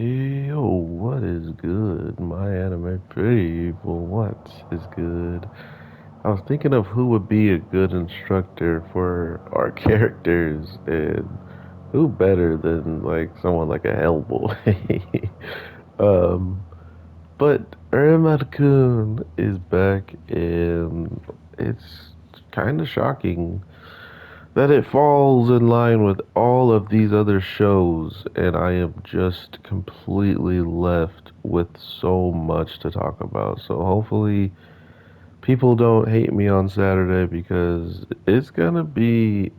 Yo, what is good? My anime people, what is good? I was thinking of who would be a good instructor for our characters, and who better than like someone like a Hellboy. um, but Iruma is back, and it's kind of shocking that it falls in line with all of these other shows, and I am just completely left with so much to talk about. So hopefully people don't hate me on Saturday because it's gonna be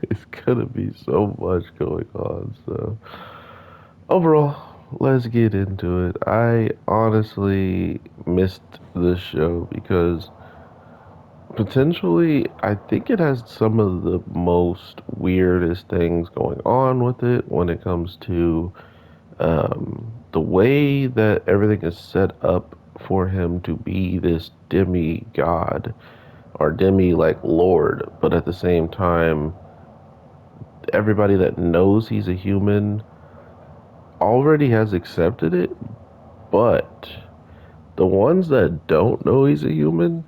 it's gonna be so much going on. So overall, let's get into it. I honestly missed this show because potentially, I think it has some of the most weirdest things going on with it when it comes to the way that everything is set up for him to be this demigod or demi like lord, but at the same time, everybody that knows he's a human already has accepted it, but the ones that don't know he's a human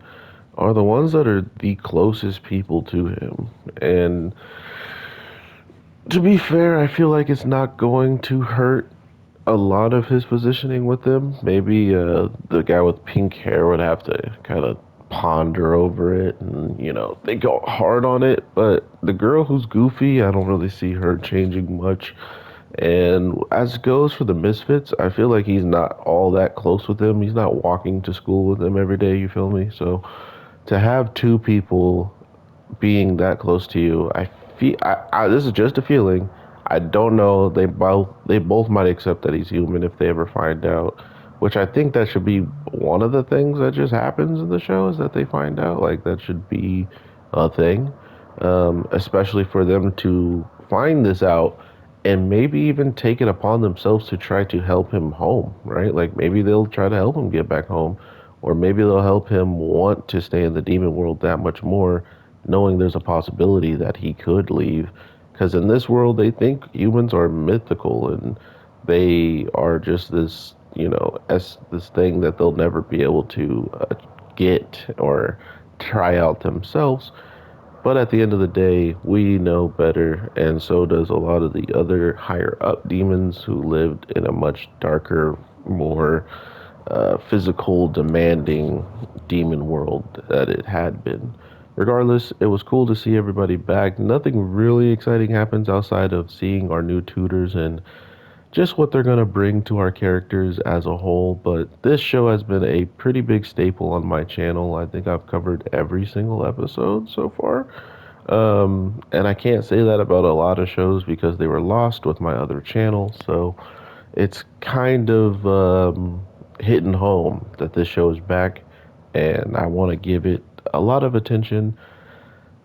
are the ones that are the closest people to him. And to be fair, I feel like it's not going to hurt a lot of his positioning with them. Maybe the guy with pink hair would have to kind of ponder over it and, think hard on it. But the girl who's goofy, I don't really see her changing much. And as goes for the Misfits, I feel like he's not all that close with them. He's not walking to school with them every day, you feel me? So to have two people being that close to you, I feel this is just a feeling. I don't know. They both might accept that he's human if they ever find out, which I think that should be one of the things that just happens in the show is that they find out. Like that should be a thing, especially for them to find this out and maybe even take it upon themselves to try to help him home. Right? Like maybe they'll try to help him get back home, or maybe they'll help him want to stay in the demon world that much more knowing there's a possibility that he could leave. Because in this world, they think humans are mythical and they are just this, this thing that they'll never be able to get or try out themselves. But at the end of the day, we know better, and so does a lot of the other higher up demons who lived in a much darker, more physical, demanding demon world that it had been. Regardless, it was cool to see everybody back. Nothing really exciting happens outside of seeing our new tutors and just what they're going to bring to our characters as a whole. But this show has been a pretty big staple on my channel. I think I've covered every single episode so far. And I can't say that about a lot of shows because they were lost with my other channel. So it's kind of hitting home that this show is back, and I want to give it a lot of attention,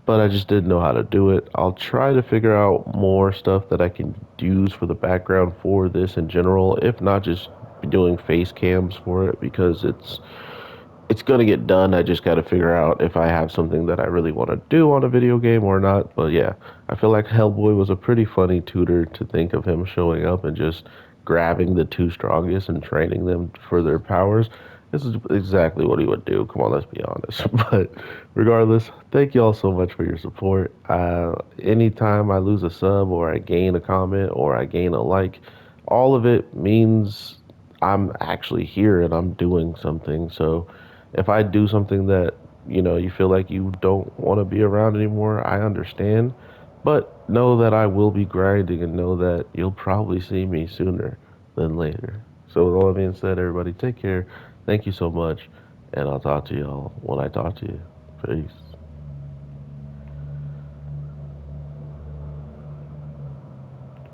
but I just didn't know how to do it. I'll try to figure out more stuff that I can use for the background for this in general, if not just doing face cams for it because it's gonna get done. I just got to figure out if I have something that I really want to do on a video game or not. But yeah, I feel like Hellboy was a pretty funny tutor to think of him showing up and just grabbing the two strongest and training them for their powers. This is exactly what he would do. Come on, let's be honest. But regardless, thank you all so much for your support. Anytime I lose a sub or I gain a comment or I gain a like, all of it means I'm actually here and I'm doing something. So if I do something that, you feel like you don't want to be around anymore, I understand. But know that I will be grinding and know that you'll probably see me sooner than later. So with all that being said, everybody take care. Thank you so much. And I'll talk to y'all when I talk to you. Peace.